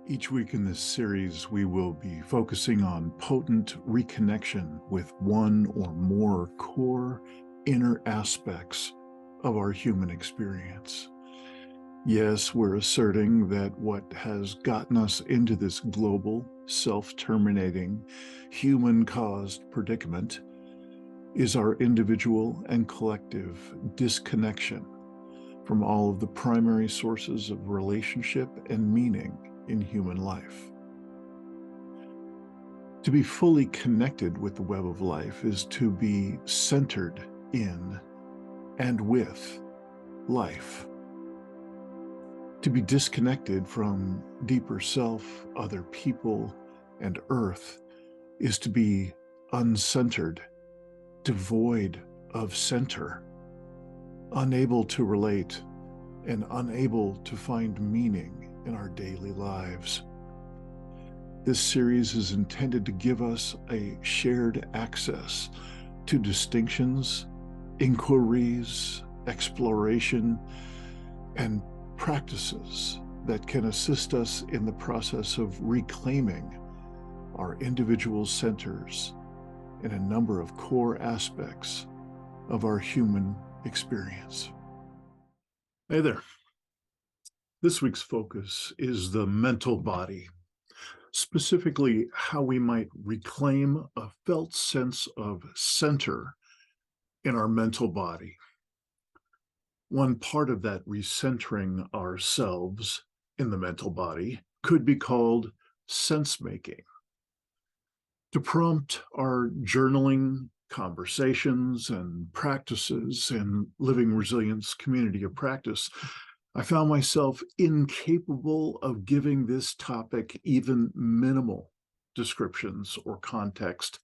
Each week in this series, we will be focusing on potent reconnection with one or more core inner aspects of our human experience. Yes, we're asserting that what has gotten us into this global, self-terminating, human-caused predicament is our individual and collective disconnection from all of the primary sources of relationship and meaning in human life. To be fully connected with the web of life is to be centered in and with life. To be disconnected from deeper self, other people, and earth is to be uncentered, devoid of center, unable to relate, and unable to find meaning in our daily lives. This series is intended to give us a shared access to distinctions, inquiries, exploration, and practices that can assist us in the process of reclaiming our individual centers in a number of core aspects of our human experience. Hey there. This week's focus is the mental body, specifically how we might reclaim a felt sense of center in our mental body. One part of that recentering ourselves in the mental body could be called sense making. To prompt our journaling, conversations, and practices in Living Resilience Community of Practice, I found myself incapable of giving this topic even minimal descriptions or context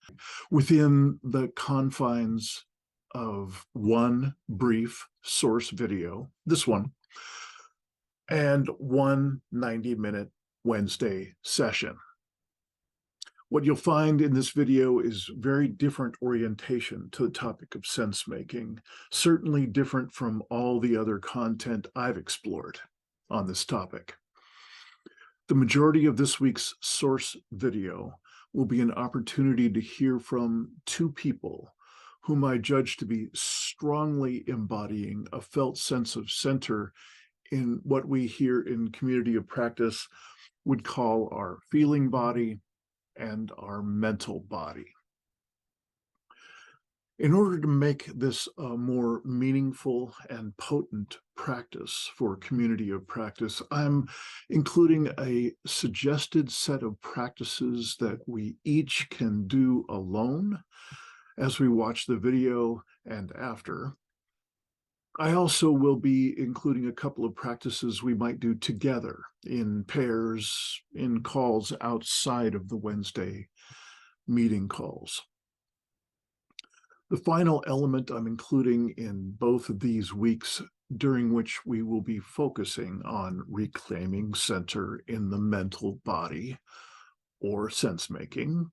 within the confines of one brief source video, this one, and one 90-minute Wednesday session. What you'll find in this video is very different orientation to the topic of sense making, certainly different from all the other content I've explored on this topic. The majority of this week's source video will be an opportunity to hear from two people whom I judge to be strongly embodying a felt sense of center in what we here in Community of Practice would call our feeling body and our mental body. In order to make this a more meaningful and potent practice for Community of Practice, I'm including a suggested set of practices that we each can do alone as we watch the video and after. I also will be including a couple of practices we might do together in pairs, in calls outside of the Wednesday meeting calls. The final element I'm including in both of these weeks, during which we will be focusing on reclaiming center in the mental body or sense making,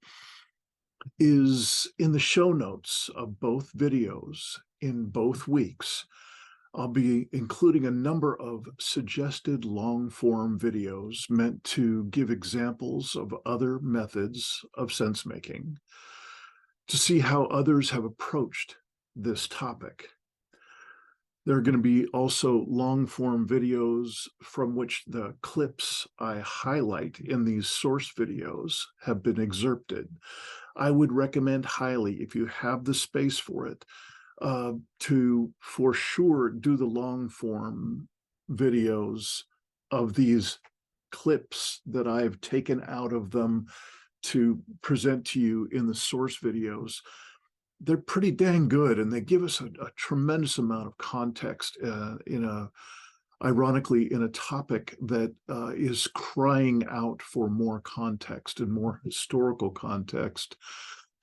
is in the show notes of both videos in both weeks. I'll be including a number of suggested long-form videos meant to give examples of other methods of sense-making, to see how others have approached this topic. There are going to be also long-form videos from which the clips I highlight in these source videos have been excerpted. I would recommend highly, if you have the space for it, to for sure do the long form videos of these clips that I've taken out of them to present to you in the source videos. They're pretty dang good, and they give us a tremendous amount of context ironically, in a topic that is crying out for more context and more historical context.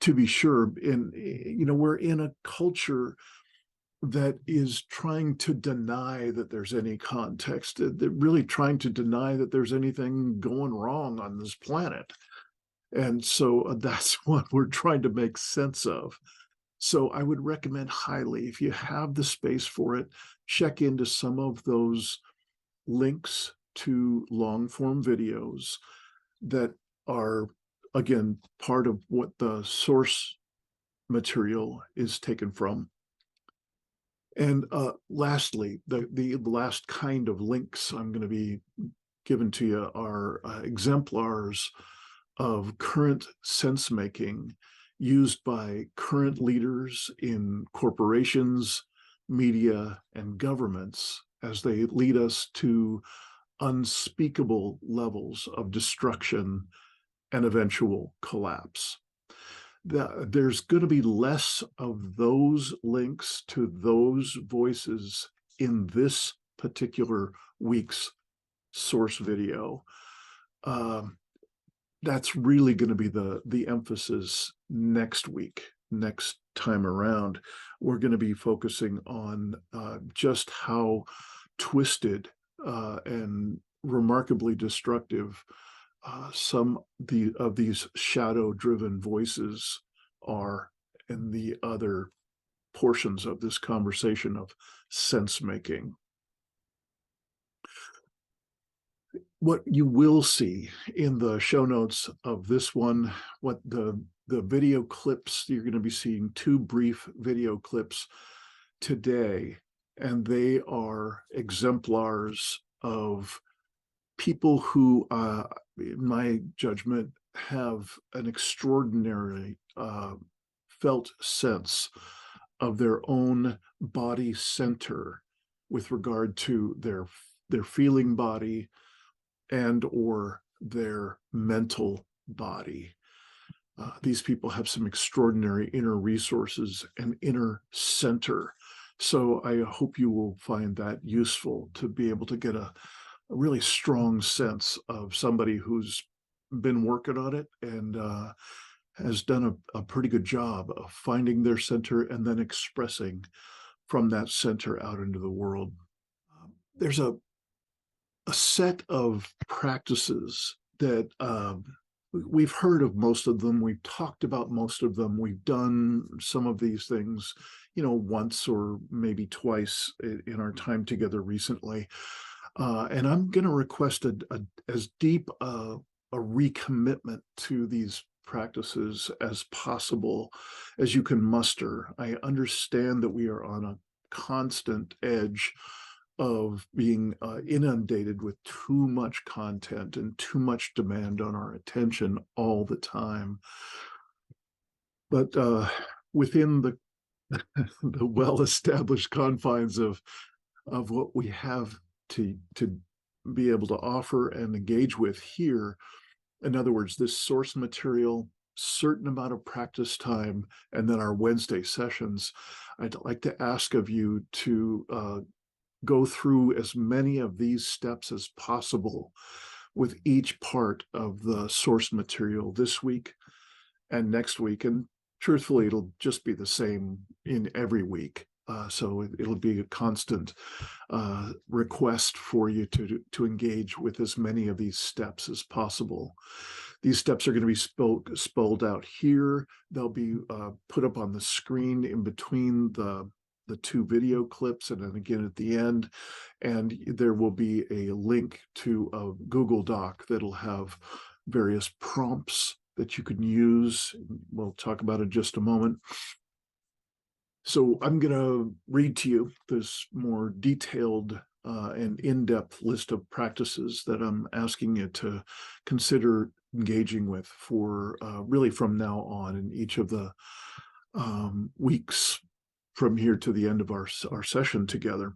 To be sure, we're in a culture that is trying to deny that there's any context. They're really trying to deny that there's anything going wrong on this planet. And so that's what we're trying to make sense of. So I would recommend highly, if you have the space for it, check into some of those links to long form videos that are, again, part of what the source material is taken from. And lastly, the last kind of links I'm going to be given to you are exemplars of current sense making used by current leaders in corporations, media, and governments as they lead us to unspeakable levels of destruction and eventual collapse. There's going to be less of those links to those voices in this particular week's source video. That's really going to be the emphasis next week, next time around. We're going to be focusing on just how twisted and remarkably destructive some of these shadow-driven voices are in the other portions of this conversation of sense-making. What you will see in the show notes of this one, what the video clips, you're going to be seeing 2 brief video clips today, and they are exemplars of people who, in my judgment, have an extraordinary felt sense of their own body center with regard to their feeling body and or their mental body. These people have some extraordinary inner resources and inner center. So I hope you will find that useful to be able to get a really strong sense of somebody who's been working on it and has done a pretty good job of finding their center and then expressing from that center out into the world. There's a set of practices that we've heard of most of them. We've talked about most of them. We've done some of these things, once or maybe twice in our time together recently. And I'm going to request as deep a recommitment to these practices as possible as you can muster. I understand that we are on a constant edge of being inundated with too much content and too much demand on our attention all the time. But within the well-established confines of what we have to be able to offer and engage with here, in other words, this source material, certain amount of practice time, and then our Wednesday sessions, I'd like to ask of you to go through as many of these steps as possible with each part of the source material this week and next week. And truthfully, it'll just be the same in every week. So it'll be a constant request for you to engage with as many of these steps as possible. These steps are going to be spelled out here. They'll be put up on the screen in between the 2 video clips and then again at the end. And there will be a link to a Google Doc that'll have various prompts that you can use. We'll talk about it in just a moment. So I'm going to read to you this more detailed and in-depth list of practices that I'm asking you to consider engaging with for really from now on in each of the weeks from here to the end of our session together.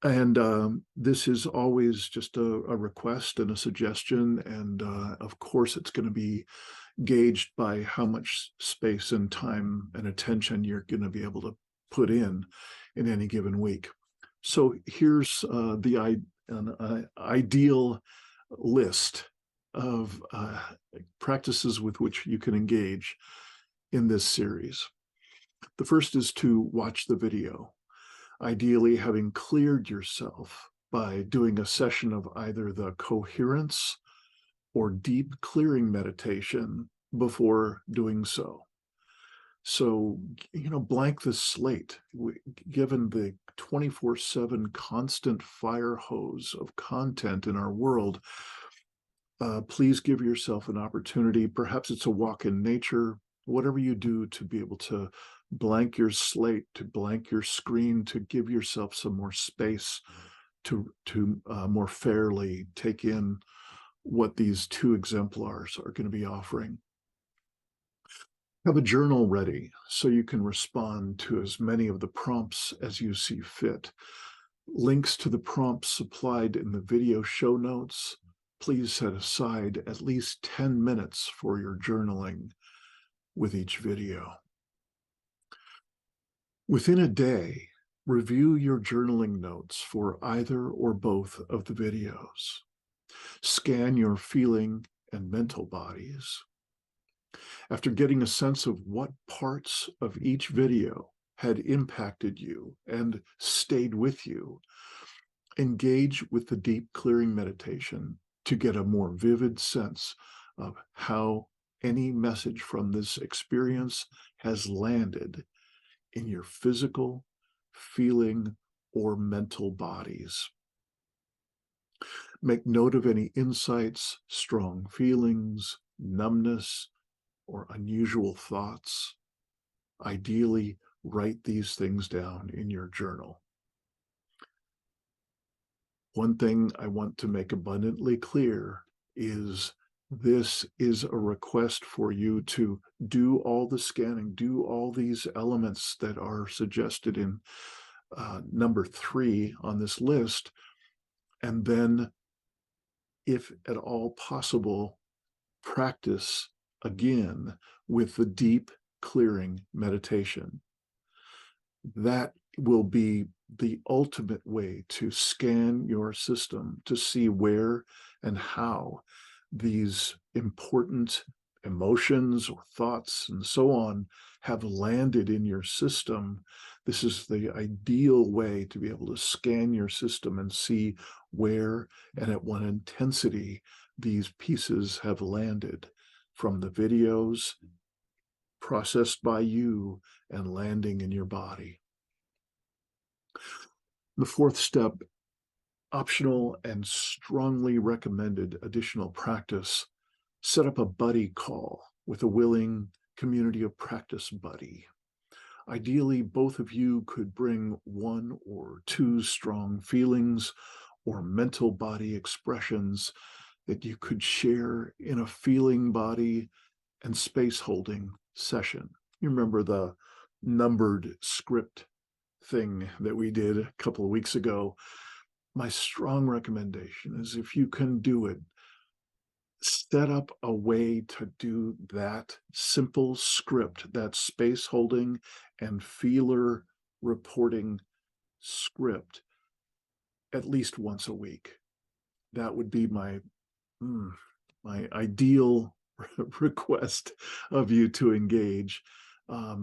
And this is always just a request and a suggestion. And of course, it's going to be gauged by how much space and time and attention you're going to be able to put in any given week. So here's the ideal list of practices with which you can engage in this series. The first is to watch the video, ideally having cleared yourself by doing a session of either the coherence or deep clearing meditation before doing so. So, blank the slate. Given the 24/7 constant fire hose of content in our world, please give yourself an opportunity. Perhaps it's a walk in nature, whatever you do to be able to blank your slate, to blank your screen, to give yourself some more space to more fairly take in what these two exemplars are going to be offering. Have a journal ready so you can respond to as many of the prompts as you see fit. Links to the prompts supplied in the video show notes. Please set aside at least 10 minutes for your journaling with each video. Within a day, review your journaling notes for either or both of the videos. Scan your feeling and mental bodies. After getting a sense of what parts of each video had impacted you and stayed with you, engage with the deep clearing meditation to get a more vivid sense of how any message from this experience has landed in your physical, feeling, or mental bodies. Make note of any insights, strong feelings, numbness, or unusual thoughts. Ideally, write these things down in your journal. One thing I want to make abundantly clear is this is a request for you to do all the scanning, do all these elements that are suggested in number 3 on this list, and then, if at all possible, practice again with the deep clearing meditation. That will be the ultimate way to scan your system to see where and how these important emotions or thoughts and so on have landed in your system. This is the ideal way to be able to scan your system and see where and at what intensity these pieces have landed from the videos processed by you and landing in your body. The fourth step, optional and strongly recommended additional practice, set up a buddy call with a willing community of practice buddy. Ideally, both of you could bring 1 or 2 strong feelings or mental body expressions that you could share in a feeling body and space holding session. You remember the numbered script thing that we did a couple of weeks ago? My strong recommendation is, if you can do it, set up a way to do that simple script, that space holding and feeler reporting script, at least once a week. That would be my ideal request of you to engage,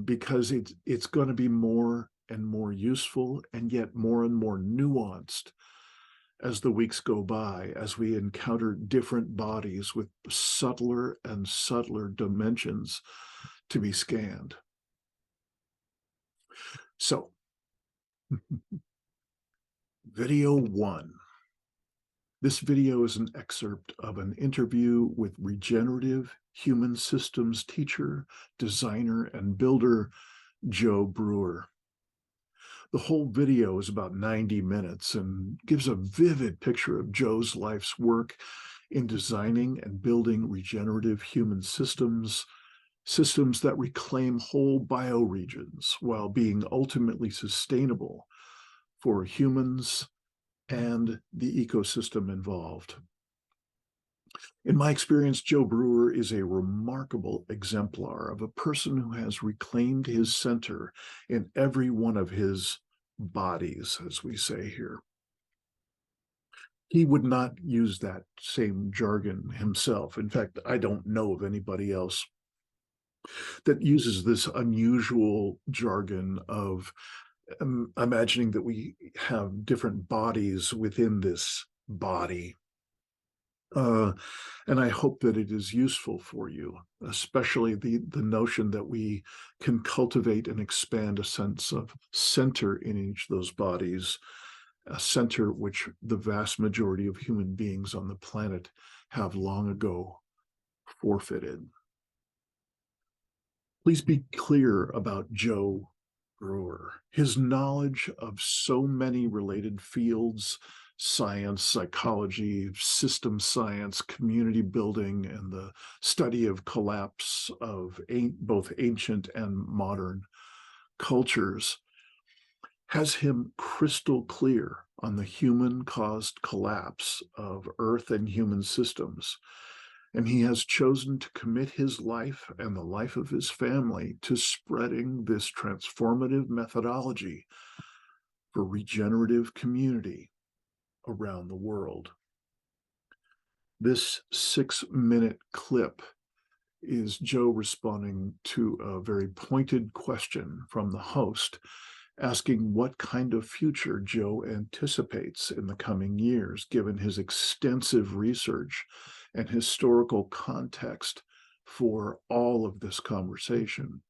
because it's going to be more and more useful, and yet more and more nuanced as the weeks go by, as we encounter different bodies with subtler and subtler dimensions to be scanned. So, video 1. This video is an excerpt of an interview with regenerative human systems teacher, designer, and builder Joe Brewer. The whole video is about 90 minutes and gives a vivid picture of Joe's life's work in designing and building regenerative human systems, systems that reclaim whole bioregions while being ultimately sustainable for humans and the ecosystem involved. In my experience, Joe Brewer is a remarkable exemplar of a person who has reclaimed his center in every one of his bodies, as we say here. He would not use that same jargon himself. In fact, I don't know of anybody else that uses this unusual jargon of imagining that we have different bodies within this body. Uh, and I hope that it is useful for you, especially the notion that we can cultivate and expand a sense of center in each of those bodies, a center which the vast majority of human beings on the planet have long ago forfeited. Please be clear about Joe Brewer. His knowledge of so many related fields, science, psychology, system science, community building, and the study of collapse of both ancient and modern cultures has him crystal clear on the human-caused collapse of Earth and human systems. And he has chosen to commit his life and the life of his family to spreading this transformative methodology for regenerative community around the world. This 6-minute clip is Joe responding to a very pointed question from the host, asking what kind of future Joe anticipates in the coming years, given his extensive research and historical context for all of this conversation.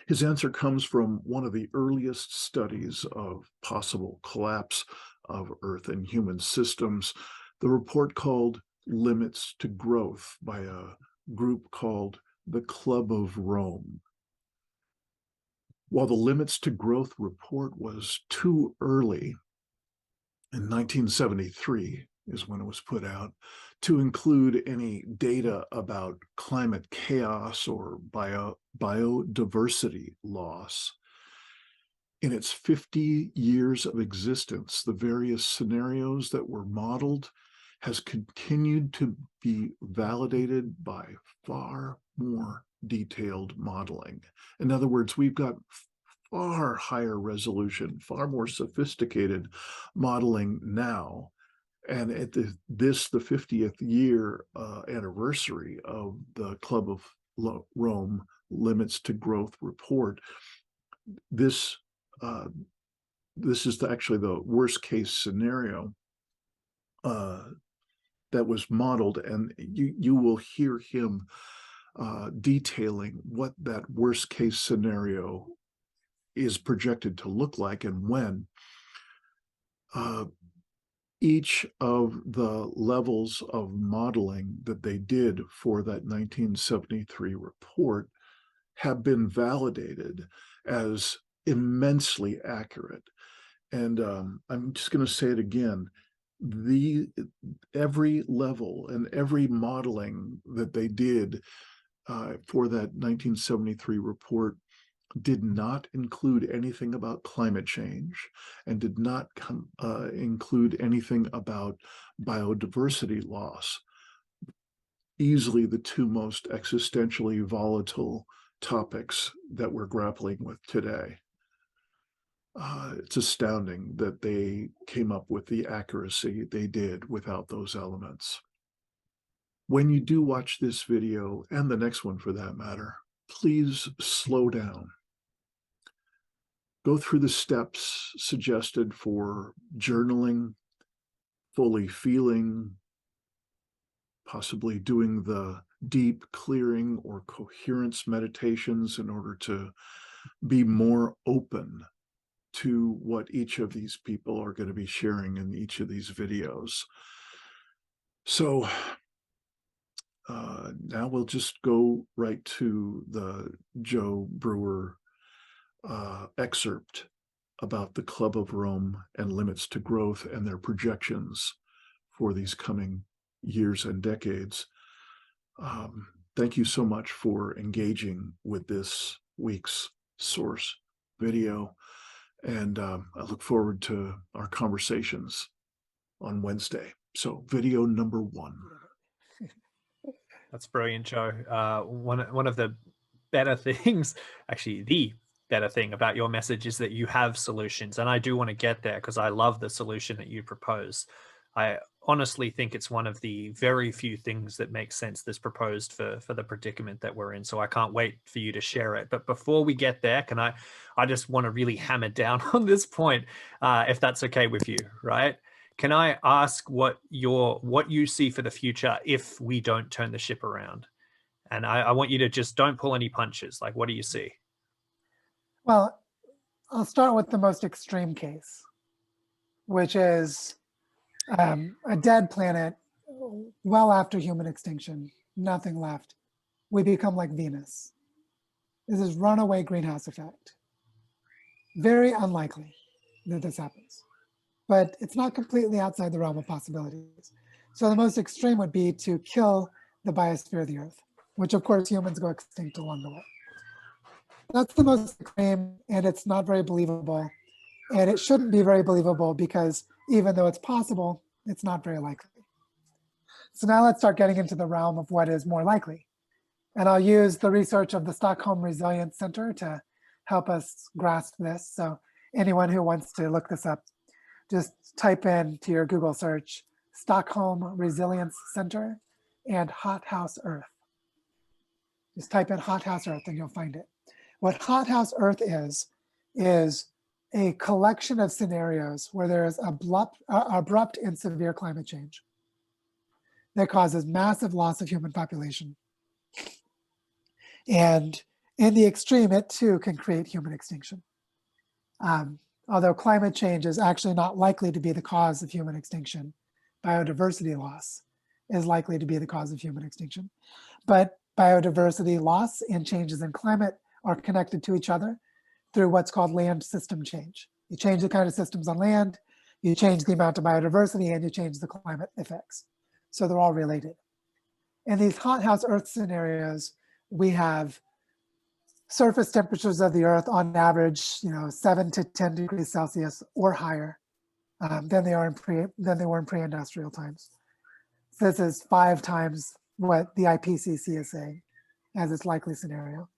His answer comes from one of the earliest studies of possible collapse of Earth and human systems, the report called Limits to Growth by a group called the Club of Rome. While the Limits to Growth report was too early, in 1973 is when it was put out, to include any data about climate chaos or biodiversity loss. In its 50 years of existence, the various scenarios that were modeled has continued to be validated by far more detailed modeling. In other words, we've got far higher resolution, far more sophisticated modeling now. And at the 50th year anniversary of the Club of Rome Limits to Growth report, this is actually the worst case scenario that was modeled, and you will hear him detailing what that worst case scenario is projected to look like and when. Each of the levels of modeling that they did for that 1973 report have been validated as immensely accurate. And I'm just going to say it again. Every level and every modeling that they did for that 1973 report did not include anything about climate change and did not include anything about biodiversity loss. Easily the two most existentially volatile topics that we're grappling with today. It's astounding that they came up with the accuracy they did without those elements. When you do watch this video, and the next one for that matter, please slow down. Go through the steps suggested for journaling, fully feeling, possibly doing the deep clearing or coherence meditations in order to be more open to what each of these people are going to be sharing in each of these videos. So now we'll just go right to the Joe Brewer excerpt about the Club of Rome and limits to growth and their projections for these coming years and decades. Thank you so much for engaging with this week's source video. And I look forward to our conversations on Wednesday. So video number 1. That's brilliant, Joe. One of the better things, actually the better thing about your message is that you have solutions. And I do want to get there because I love the solution that you propose. I honestly think it's one of the very few things that makes sense that's proposed for the predicament that we're in. So I can't wait for you to share it. But before we get there, I just want to really hammer down on this point, if that's okay with you, right? Can I ask what you see for the future if we don't turn the ship around? And I want you to just don't pull any punches. Like, what do you see? Well, I'll start with the most extreme case, which is a dead planet well after human extinction, nothing left. We become like Venus. This is runaway greenhouse effect. Very unlikely that this happens, but it's not completely outside the realm of possibilities. So the most extreme would be to kill the biosphere of the Earth, which of course humans go extinct along the way. That's the most extreme, and it's not very believable. And it shouldn't be very believable because even though it's possible, it's not very likely. So now let's start getting into the realm of what is more likely. And I'll use the research of the Stockholm Resilience Center to help us grasp this. So anyone who wants to look this up, just type in to your Google search, Stockholm Resilience Center and hothouse Earth. Just type in hothouse Earth and you'll find it. What hothouse Earth is a collection of scenarios where there is abrupt and severe climate change that causes massive loss of human population. And in the extreme, it too can create human extinction. Although climate change is actually not likely to be the cause of human extinction, biodiversity loss is likely to be the cause of human extinction. But biodiversity loss and changes in climate are connected to each other through what's called land system change. You change the kind of systems on land, you change the amount of biodiversity, and you change the climate effects. So they're all related. In these hothouse Earth scenarios, we have surface temperatures of the Earth on average, 7 to 10 degrees Celsius or higher than they were in pre-industrial times. So this is 5 times what the IPCC is saying as its likely scenario.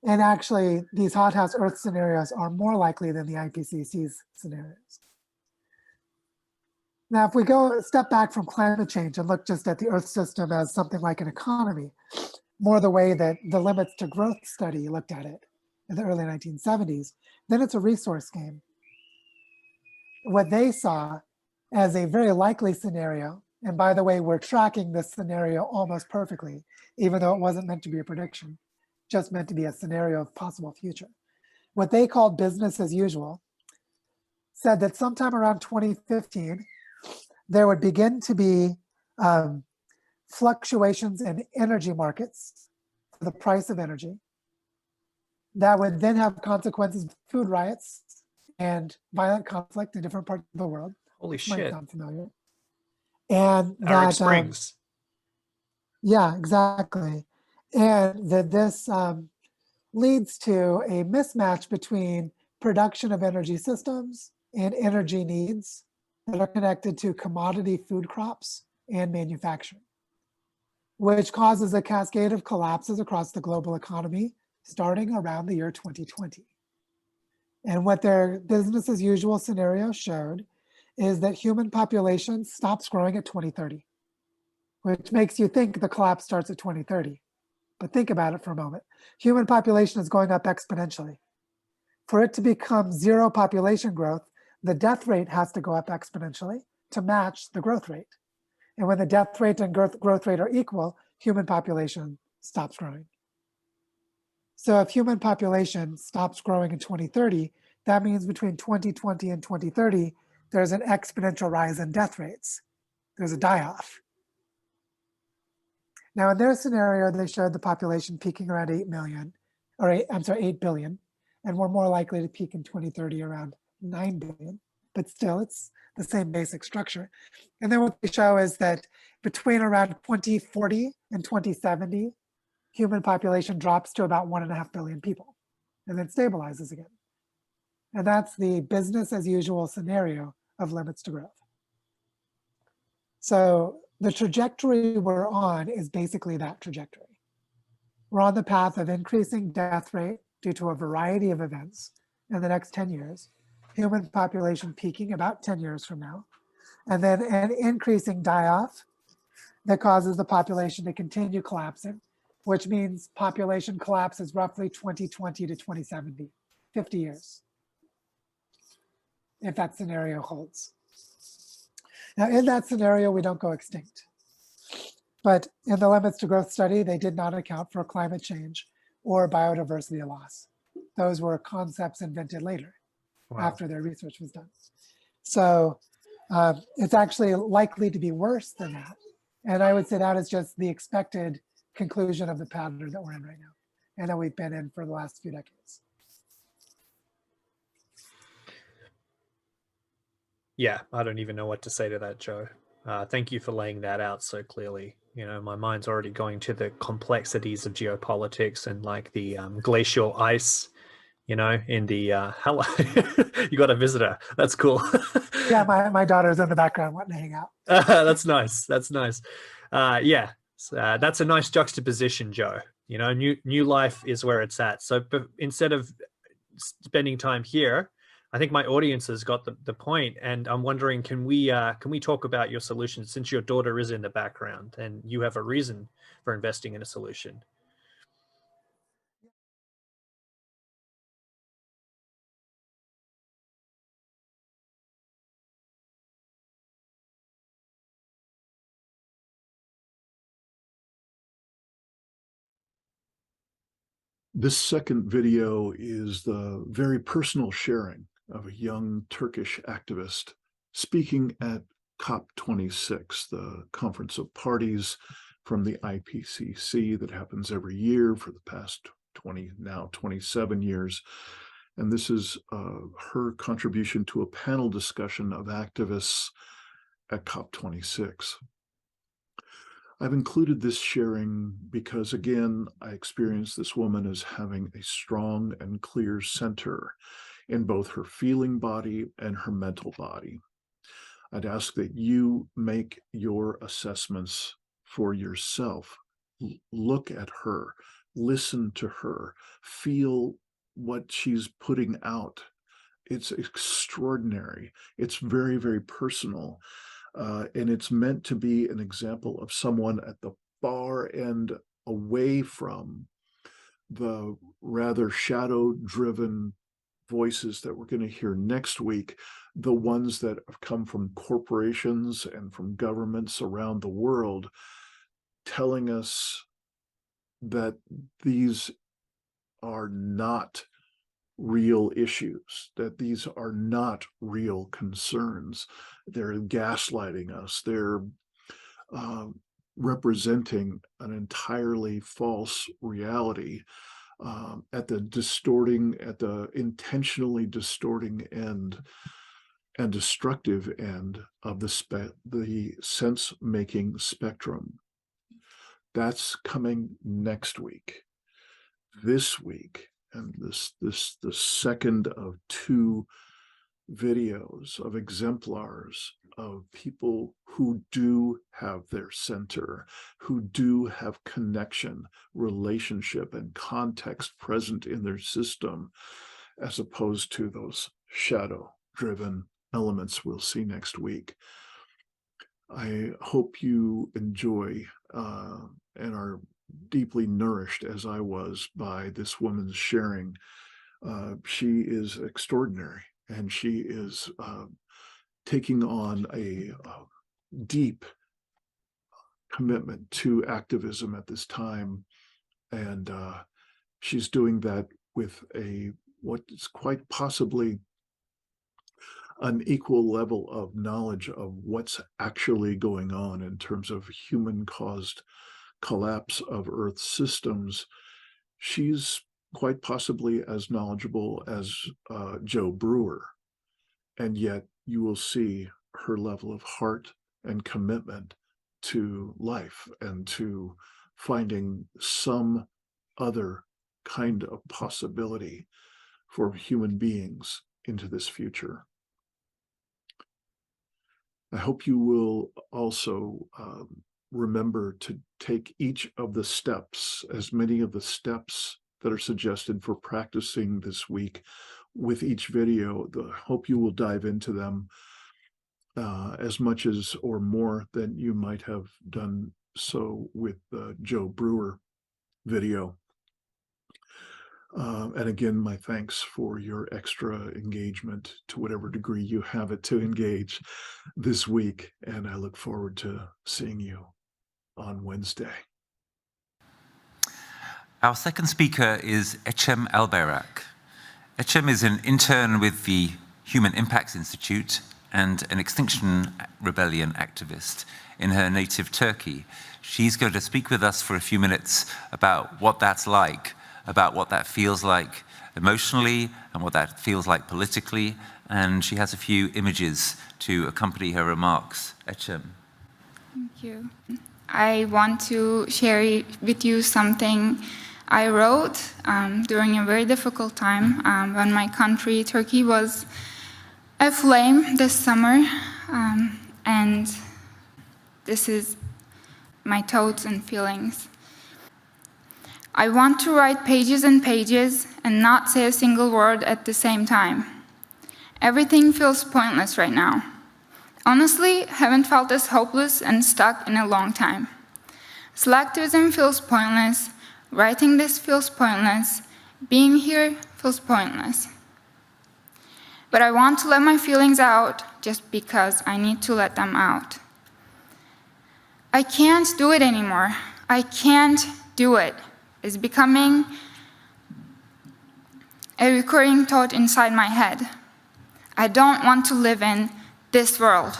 And actually, these hothouse Earth scenarios are more likely than the IPCC's scenarios. Now, if we go a step back from climate change and look just at the Earth system as something like an economy, more the way that the limits to growth study looked at it in the early 1970s, then it's a resource game. What they saw as a very likely scenario, and by the way, we're tracking this scenario almost perfectly, even though it wasn't meant to be a prediction, just meant to be a scenario of possible future. What they called business as usual said that sometime around 2015, there would begin to be fluctuations in energy markets for the price of energy that would then have consequences of food riots and violent conflict in different parts of the world. Holy shit. Might sound familiar. And Arab Springs. Yeah, exactly. And that this leads to a mismatch between production of energy systems and energy needs that are connected to commodity food crops and manufacturing, which causes a cascade of collapses across the global economy starting around the year 2020. And what their business as usual scenario showed is that human population stops growing at 2030, which makes you think the collapse starts at 2030. But think about it for a moment. Human population is going up exponentially. For it to become zero population growth, the death rate has to go up exponentially to match the growth rate. And when the death rate and growth rate are equal, human population stops growing. So if human population stops growing in 2030, that means between 2020 and 2030, there's an exponential rise in death rates. There's a die-off. Now in their scenario, they showed the population peaking around 8 billion, and we're more likely to peak in 2030 around 9 billion, but still it's the same basic structure. And then what they show is that between around 2040 and 2070, human population drops to about 1.5 billion people and then stabilizes again. And that's the business as usual scenario of limits to growth. So the trajectory we're on is basically that trajectory. We're on the path of increasing death rate due to a variety of events in the next 10 years, human population peaking about 10 years from now, and then an increasing die-off that causes the population to continue collapsing, which means population collapse is roughly 2020 to 2070, 50 years, if that scenario holds. Now, in that scenario, we don't go extinct. But in the Limits to Growth study, they did not account for climate change or biodiversity loss. Those were concepts invented later, after their research was done. So it's actually likely to be worse than that. And I would say that is just the expected conclusion of the pattern that we're in right now, and that we've been in for the last few decades. Yeah, I don't even know what to say to that, Joe. Thank you for laying that out so clearly. You know, my mind's already going to the complexities of geopolitics and like the glacial ice, you know, in the hello. You got a visitor. That's cool. Yeah, my daughter's in the background wanting to hang out. That's nice. That's nice. Yeah, that's a nice juxtaposition, Joe. You know, new life is where it's at. So instead of spending time here, I think my audience has got the point, and I'm wondering, can we talk about your solution, since your daughter is in the background and you have a reason for investing in a solution? This second video is the very personal sharing of a young Turkish activist speaking at COP26, the Conference of Parties from the IPCC that happens every year for the past 27 years. And this is her contribution to a panel discussion of activists at COP26. I've included this sharing because, again, I experienced this woman as having a strong and clear center in both her feeling body and her mental body. I'd ask that you make your assessments for yourself. Look at her, listen to her, feel what she's putting out. It's extraordinary. It's very, very personal. And it's meant to be an example of someone at the far end, away from the rather shadow-driven voices that we're going to hear next week, the ones that have come from corporations and from governments around the world, telling us that these are not real issues, that these are not real concerns. They're gaslighting us. They're representing an entirely false reality at the intentionally distorting end and destructive end of the sense-making spectrum. That's coming next week. This week, and the second of two videos of exemplars of people who do have their center, who do have connection, relationship, and context present in their system, as opposed to those shadow-driven elements we'll see next week. I hope you enjoy and are deeply nourished, as I was, by this woman's sharing. She is extraordinary, and she is taking on a deep commitment to activism at this time, and she's doing that with what is quite possibly an equal level of knowledge of what's actually going on in terms of human-caused collapse of Earth's systems. She's quite possibly as knowledgeable as Joe Brewer, and yet you will see her level of heart and commitment to life and to finding some other kind of possibility for human beings into this future. I hope you will also remember to take each of the steps, as many of the steps that are suggested for practicing this week with each video. I hope you will dive into them as much as or more than you might have done so with the Joe Brewer video. And again, my thanks for your extra engagement to whatever degree you have it to engage this week. And I look forward to seeing you on Wednesday. Our second speaker is Echem Albayrak. Echem is an intern with the Human Impacts Institute and an Extinction Rebellion activist in her native Turkey. She's going to speak with us for a few minutes about what that's like, about what that feels like emotionally and what that feels like politically. And she has a few images to accompany her remarks. Echem. Thank you. I want to share with you something I wrote during a very difficult time when my country, Turkey, was aflame this summer. And this is my thoughts and feelings. I want to write pages and pages and not say a single word at the same time. Everything feels pointless right now. Honestly, haven't felt this hopeless and stuck in a long time. Selectivism feels pointless. Writing this feels pointless. Being here feels pointless. But I want to let my feelings out just because I need to let them out. I can't do it anymore. I can't do it. It's becoming a recurring thought inside my head. I don't want to live in this world.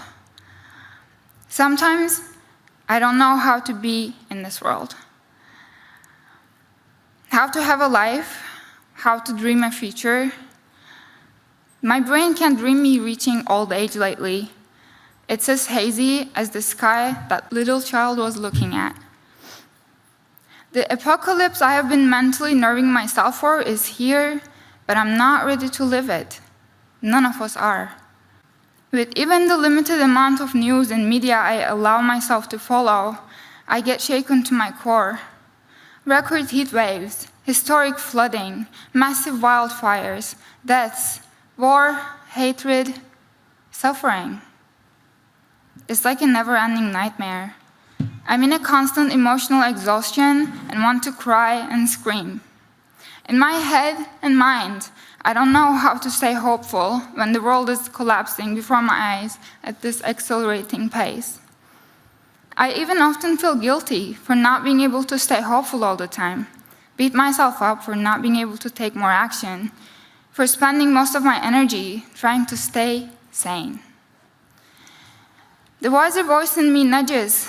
Sometimes I don't know how to be in this world. How to have a life, how to dream a future. My brain can't dream me reaching old age lately. It's as hazy as the sky that little child was looking at. The apocalypse I have been mentally nerving myself for is here, but I'm not ready to live it. None of us are. With even the limited amount of news and media I allow myself to follow, I get shaken to my core. Record heat waves, historic flooding, massive wildfires, deaths, war, hatred, suffering. It's like a never-ending nightmare. I'm in a constant emotional exhaustion and want to cry and scream. In my head and mind, I don't know how to stay hopeful when the world is collapsing before my eyes at this accelerating pace. I even often feel guilty for not being able to stay hopeful all the time, beat myself up for not being able to take more action, for spending most of my energy trying to stay sane. The wiser voice in me nudges.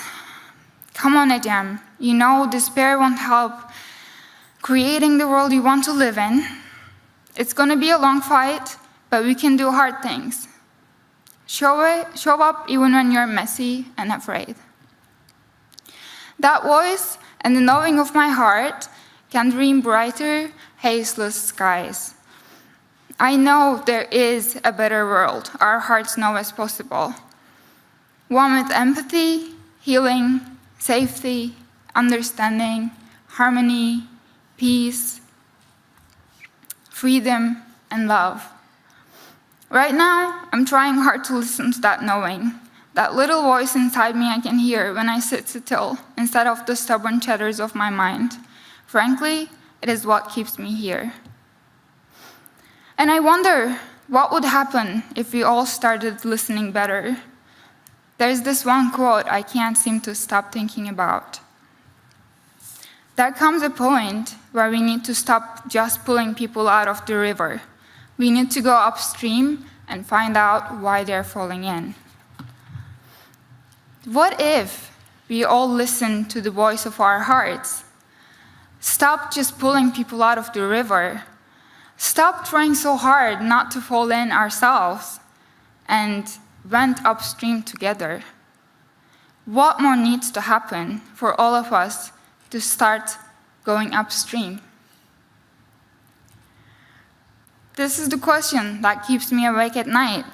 Come on, Echem. You know despair won't help creating the world you want to live in. It's going to be a long fight, but we can do hard things. Show up even when you're messy and afraid. That voice and the knowing of my heart can dream brighter, hazeless skies. I know there is a better world our hearts know is possible. One with empathy, healing, safety, understanding, harmony, peace, freedom, and love. Right now, I'm trying hard to listen to that knowing, that little voice inside me I can hear when I sit still instead of the stubborn chatters of my mind. Frankly, it is what keeps me here. And I wonder what would happen if we all started listening better. There's this one quote I can't seem to stop thinking about. There comes a point where we need to stop just pulling people out of the river. We need to go upstream and find out why they're falling in. What if we all listen to the voice of our hearts? Stop just pulling people out of the river. Stop trying so hard not to fall in ourselves and went upstream together. What more needs to happen for all of us to start going upstream? This is the question that keeps me awake at night.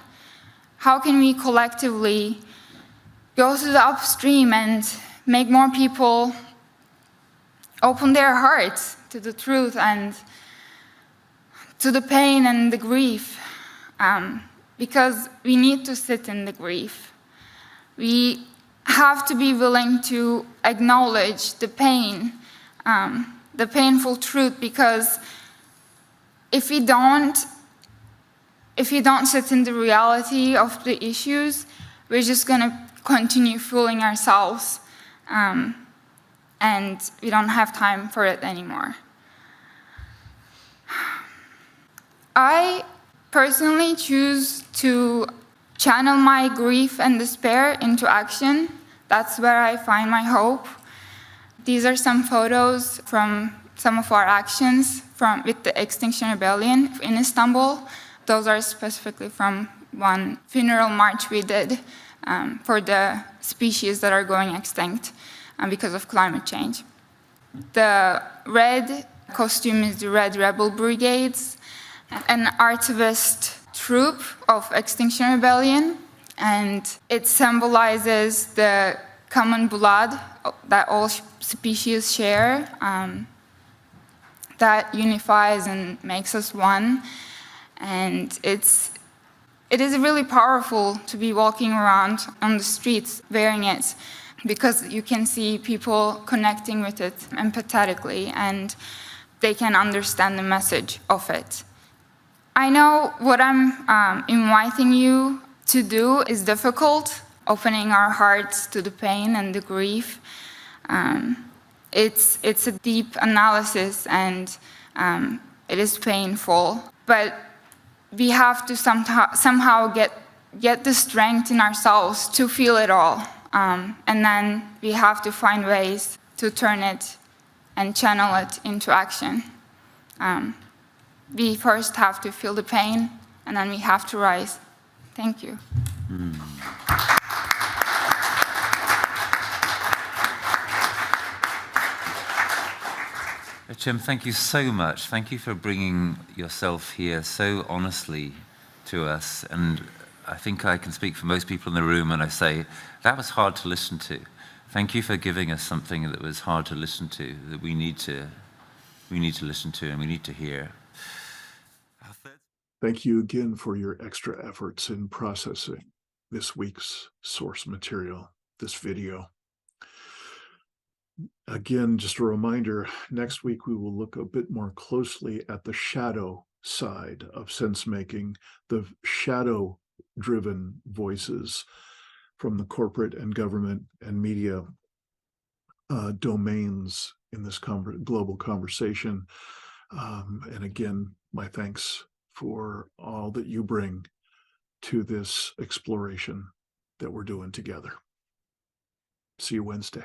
How can we collectively go to the upstream and make more people open their hearts to the truth and to the pain and the grief? Because we need to sit in the grief. We have to be willing to acknowledge the pain, the painful truth, because if you don't sit in the reality of the issues, we're just going to continue fooling ourselves, and we don't have time for it anymore. I personally choose to channel my grief and despair into action. That's where I find my hope. These are some photos from some of our actions with the Extinction Rebellion in Istanbul. Those are specifically from one funeral march we did for the species that are going extinct because of climate change. The red costume is the Red Rebel Brigades, an artivist troop of Extinction Rebellion, and it symbolizes the common blood that all species share, that unifies and makes us one. And it is really powerful to be walking around on the streets wearing it, because you can see people connecting with it empathetically, and they can understand the message of it. I know what I'm inviting you to do is difficult, opening our hearts to the pain and the grief. It's a deep analysis, and it is painful, but we have to somehow get the strength in ourselves to feel it all. And then we have to find ways to turn it and channel it into action. We first have to feel the pain, and then we have to rise. Thank you. Ecem, thank you so much. Thank you for bringing yourself here so honestly to us. And I think I can speak for most people in the room when I say that was hard to listen to. Thank you for giving us something that was hard to listen to, that we need to listen to and we need to hear. Thank you again for your extra efforts in processing this week's source material, this video. Again, just a reminder, next week we will look a bit more closely at the shadow side of sense-making, the shadow-driven voices from the corporate and government and media domains in this global conversation. And again, my thanks for all that you bring to this exploration that we're doing together. See you Wednesday.